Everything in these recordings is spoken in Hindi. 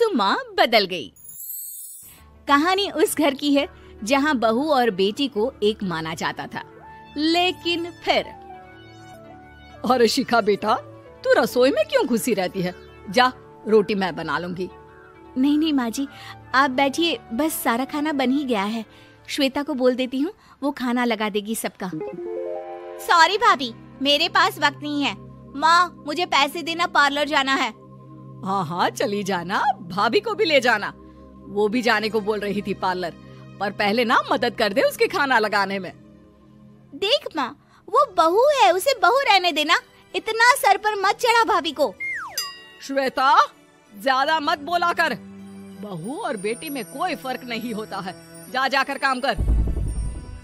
सासू माँ बदल गई। कहानी उस घर की है जहाँ बहू और बेटी को एक माना जाता था, लेकिन फिर अरे शिखा बेटा, तू रसोई में क्यों घुसी रहती है? जा, रोटी मैं बना लूंगी। नहीं नहीं माँ जी, आप बैठिए, बस सारा खाना बन ही गया है। श्वेता को बोल देती हूँ, वो खाना लगा देगी सबका। सॉरी भाभी, मेरे पास वक्त नहीं है। माँ, मुझे पैसे देना, पार्लर जाना है। हाँ हाँ चली जाना, भाभी को भी ले जाना। वो भी जाने को बोल रही थी पार्लर, पर पहले ना मदद कर दे उसके खाना लगाने में। देख माँ, वो बहू है, उसे बहू रहने देना। इतना सर पर मत चढ़ा भाभी को। श्वेता, ज्यादा मत बोला कर। बहू और बेटी में कोई फर्क नहीं होता है। जा जाकर काम कर।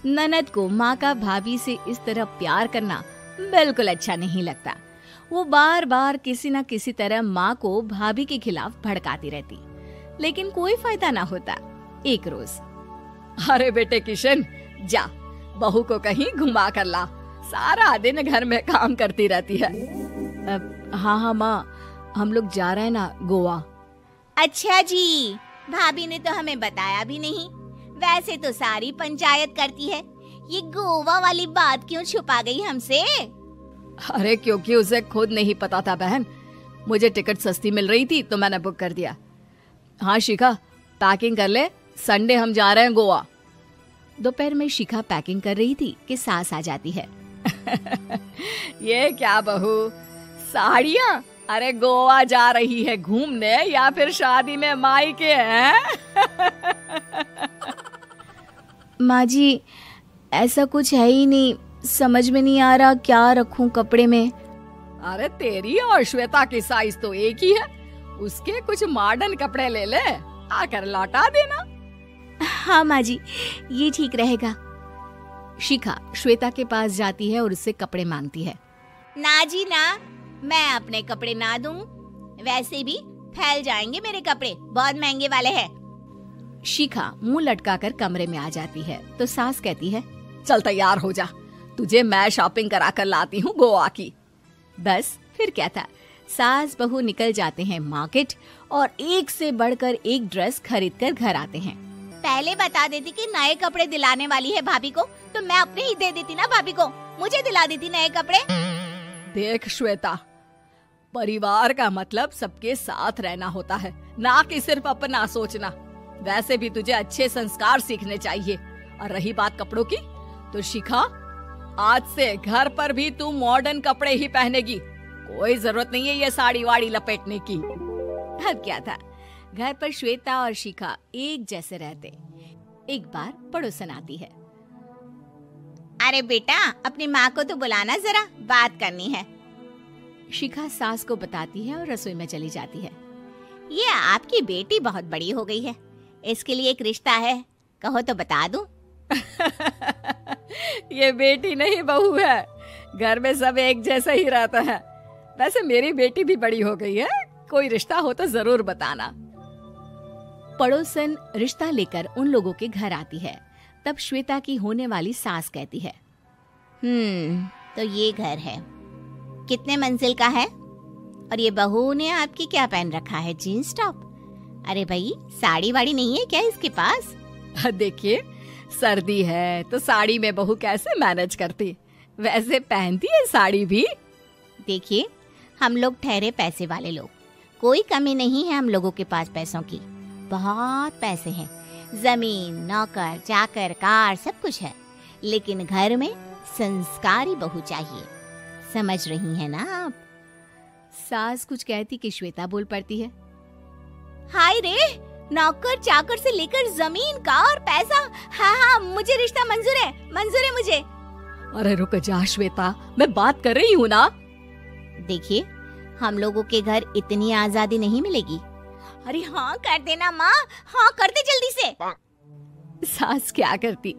ननद को माँ का भाभी से इस तरह प्यार करना बिल्कुल अच्छा नहीं लगता। वो बार बार किसी न किसी तरह माँ को भाभी के खिलाफ भड़काती रहती, लेकिन कोई फायदा ना होता। एक रोज, अरे बेटे किशन, जा बहू को कहीं घुमा कर ला। सारा दिन घर में काम करती रहती है। हाँ हाँ माँ, हम लोग जा रहे हैं ना गोवा। अच्छा जी, भाभी ने तो हमें बताया भी नहीं। वैसे तो सारी पंचायत करती है, ये गोवा वाली बात क्यों छुपा गई हमसे? अरे क्योंकि उसे खुद नहीं पता था बहन। मुझे टिकट सस्ती मिल रही थी तो मैंने बुक कर दिया। हाँ शिखा, पैकिंग कर ले, संडे हम जा रहे हैं गोवा। दोपहर में शिखा पैकिंग कर रही थी कि सास आ जाती है। ये क्या बहू, साड़ियाँ? अरे गोवा जा रही है घूमने या फिर शादी में मायके हैं? माँ जी, ऐसा कुछ है ही नहीं, समझ में नहीं आ रहा क्या रखूं कपड़े में। अरे तेरी और श्वेता की साइज तो एक ही है। उसके कुछ मॉडर्न कपड़े ले ले, आकर लौटा देना। हाँ माँ जी, ये ठीक रहेगा। शिखा श्वेता के पास जाती है और उससे कपड़े मांगती है। ना जी ना, मैं अपने कपड़े ना दूं। वैसे भी फैल जाएंगे मेरे कपड़े, बहुत महंगे वाले हैं। शिखा मुंह लटकाकर कमरे में आ जाती है तो सास कहती है, चल तैयार हो जा, तुझे मैं शॉपिंग करा कर लाती हूँ गोवा की। बस फिर क्या था, सास बहू निकल जाते हैं मार्केट और एक से बढ़कर एक ड्रेस खरीद कर घर आते हैं। पहले बता देती कि नए कपड़े दिलाने वाली है भाभी को, तो मैं अपने ही दे देती ना भाभी को, मुझे दिला देती नए कपड़े। देख श्वेता, परिवार का मतलब सबके साथ रहना होता है, ना कि सिर्फ अपना सोचना। वैसे भी तुझे अच्छे संस्कार सीखने चाहिए। और रही बात कपड़ों की, तो शिखा, आज से घर पर भी तू मॉडर्न कपड़े ही पहनेगी। कोई जरूरत नहीं है ये साड़ी वाड़ी लपेटने की। अब क्या था, घर पर श्वेता और शिखा एक जैसे रहते। एक बार पड़ोसन आती है। अरे बेटा, अपनी माँ को तो बुलाना, जरा बात करनी है। शिखा सास को बताती है और रसोई में चली जाती है। ये आपकी बेटी बहुत बड़ी हो गई है, इसके लिए एक रिश्ता है, कहो तो बता दूं। ये बेटी नहीं बहू है, घर में सब एक जैसा ही रहता है। वैसे मेरी बेटी भी बड़ी हो गई है, कोई रिश्ता हो तो जरूर बताना। पड़ोसन रिश्ता लेकर उन लोगों के घर आती है। तब श्वेता की होने वाली सास कहती है, तो ये घर है, कितने मंजिल का है? और ये बहू ने आपकी क्या पहन रखा है, जीन्स टॉप? अरे भाई, साड़ी वाड़ी नहीं है क्या इसके पास? देखिए, सर्दी है तो साड़ी में बहू कैसे मैनेज करती, वैसे पहनती है साड़ी भी। देखिए, हम लोग ठहरे पैसे वाले लोग, कोई कमी नहीं है हम लोगों के पास पैसों की। बहुत पैसे हैं, जमीन, नौकर चाकर, कार, सब कुछ है, लेकिन घर में संस्कारी बहू चाहिए। समझ रही हैं ना आप? सास कुछ कहती कि श्वेता बोल पड़ती है, हाय रे, नौकर चाकर से लेकर जमीन, कार, पैसा। हाँ हाँ, मुझे रिश्ता मंजूर है, मंजूर है मुझे। अरे रुक जा श्वेता, मैं बात कर रही हूँ ना। देखिए, हम लोगों के घर इतनी आजादी नहीं मिलेगी। अरे हाँ कर देना माँ, हाँ कर दे जल्दी से। सास क्या करती,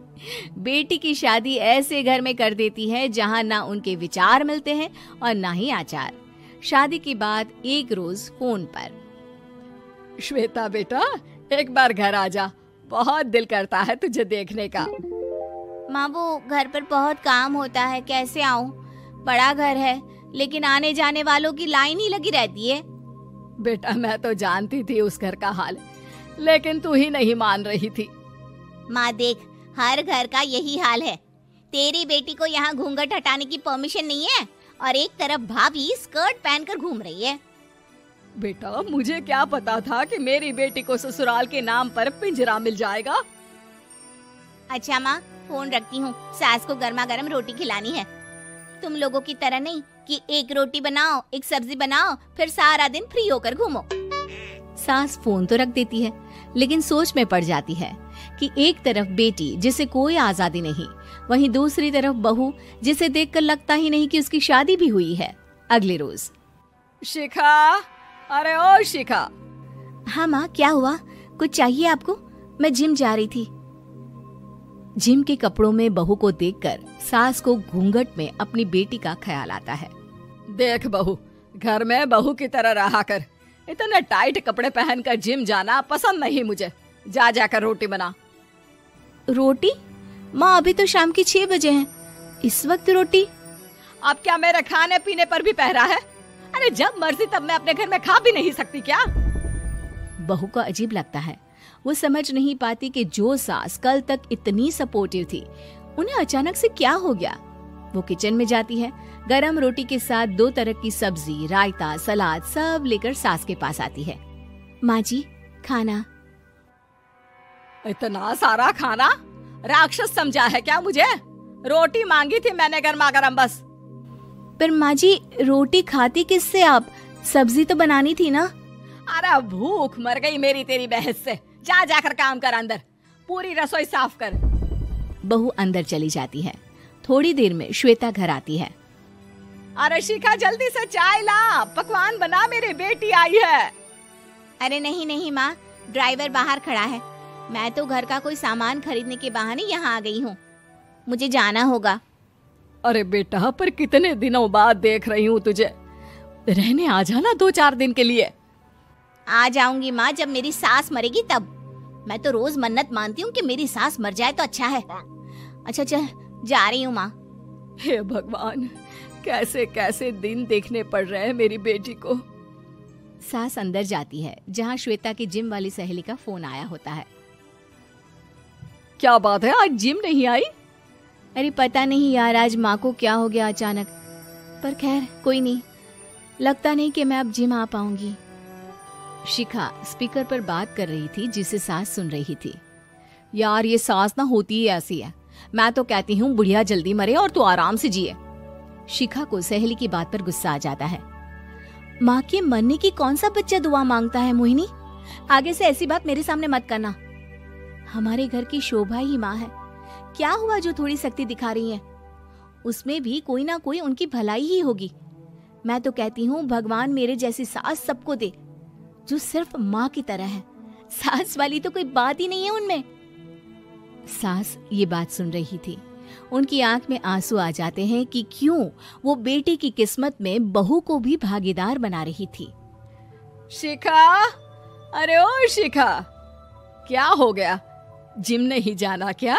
बेटी की शादी ऐसे घर में कर देती है जहाँ ना उनके विचार मिलते हैं और ना ही आचार। शादी के बाद एक रोज फोन पर, श्वेता बेटा, एक बार घर आ जा, बहुत दिल करता है तुझे देखने का। माँ, वो घर पर बहुत काम होता है, कैसे आऊँ? बड़ा घर है, लेकिन आने जाने वालों की लाइन ही लगी रहती है। बेटा मैं तो जानती थी उस घर का हाल, लेकिन तू ही नहीं मान रही थी। माँ देख, हर घर का यही हाल है। तेरी बेटी को यहाँ घूंघट हटाने की परमिशन नहीं है और एक तरफ भाभी स्कर्ट पहनकर घूम रही है। बेटा मुझे क्या पता था कि मेरी बेटी को ससुराल के नाम पर पिंजरा मिल जाएगा। अच्छा माँ, फोन रखती हूँ, सास को गर्मा गर्म रोटी खिलानी है। तुम लोगों की तरह नहीं कि एक रोटी बनाओ, एक सब्जी बनाओ, फिर सारा दिन फ्री होकर घूमो। सास फोन तो रख देती है, लेकिन सोच में पड़ जाती है कि एक तरफ बेटी जिसे कोई आजादी नहीं, वहीं दूसरी तरफ बहू जिसे देखकर लगता ही नहीं कि उसकी शादी भी हुई है। अगले रोज। शिखा, अरे ओ शिखा। हाँ माँ, क्या हुआ? कुछ चाहिए आपको? मैं जिम जा रही थी। जिम के कपड़ों में बहू को देखकर सास को घूंघट में अपनी बेटी का ख्याल आता है। देख बहू, घर में बहू की तरह रहा कर। इतने टाइट कपड़े पहनकर जिम जाना पसंद नहीं मुझे। जा जाकर रोटी बना। रोटी? माँ अभी तो शाम की 6 बजे हैं, इस वक्त रोटी? अब क्या मेरे खाने पीने पर भी पहरा है? अरे जब मर्जी तब मैं अपने घर में खा भी नहीं सकती क्या? बहू को अजीब लगता है। वो समझ नहीं पाती कि जो सास कल तक इतनी सपोर्टिव थी, उन्हें अचानक से क्या हो गया। वो किचन में जाती है, गरम रोटी के साथ 2 तरह की सब्जी, रायता, सलाद सब लेकर सास के पास आती है। माँ जी, खाना। इतना सारा खाना? राक्षस समझा है क्या मुझे? रोटी मांगी थी मैंने गर्मा गर्म बस। पर माँ जी, रोटी खाती किससे आप? सब्जी तो बनानी थी ना। अरे भूख मर गई मेरी तेरी बहस से। जा जाकर काम कर, अंदर पूरी रसोई साफ कर। बहू अंदर चली जाती है। थोड़ी देर में श्वेता घर आती है। अरे शिखा, जल्दी से चाय ला, पकवान बना, मेरी बेटी आई है। अरे नहीं नहीं माँ, ड्राइवर बाहर खड़ा है। मैं तो घर का कोई सामान खरीदने के बहाने यहाँ आ गई हूँ, मुझे जाना होगा। अरे बेटा, पर कितने दिनों बाद देख रही हूँ तुझे, रहने आ जाना 2-4 दिन के लिए। आ जाऊंगी माँ, जब मेरी सास मरेगी तब। मैं तो रोज मन्नत मानती हूँ कि मेरी सास मर जाए तो अच्छा है। अच्छा चल, जा रही हूँ माँ। हे भगवान, कैसे कैसे दिन देखने पड़ रहे हैं मेरी बेटी को। सास अंदर जाती है, जहाँ श्वेता की जिम वाली सहेली का फोन आया होता है। क्या बात है, आज जिम नहीं आई? अरे पता नहीं यार, आज माँ को क्या हो गया अचानक। पर खैर कोई नहीं, लगता नहीं कि मैं अब जिम आ पाऊंगी। शिखा स्पीकर पर बात कर रही थी, जिसे सास सुन रही थी। यार ये सास ना होती ही ऐसी है। मैं तो कहती हूँ बुढ़िया जल्दी मरे और तू आराम से जिए। शिखा को सहेली की बात पर गुस्सा आ जाता है। माँ के मरने की कौन सा बच्चा दुआ मांगता है मोहिनी? आगे से ऐसी बात मेरे सामने मत करना। हमारे घर की शोभा ही माँ है। क्या हुआ जो थोड़ी सख्ती दिखा रही है? उसमें भी कोई ना कोई उनकी भलाई ही होगी। मैं तो कहती हूँ भगवान मेरे जैसी सास सबको दे, जो सिर्फ माँ की तरह है। सास वाली तो कोई बात ही नहीं है उनमें। सास ये बात सुन रही थी। उनकी आंख में आंसू आ जाते हैं कि क्यों वो बेटी की किस्मत में बहू को भी भागीदार बना रही थी। शिखा, अरे ओ शिखा, क्या हो गया? जिम नहीं जाना क्या?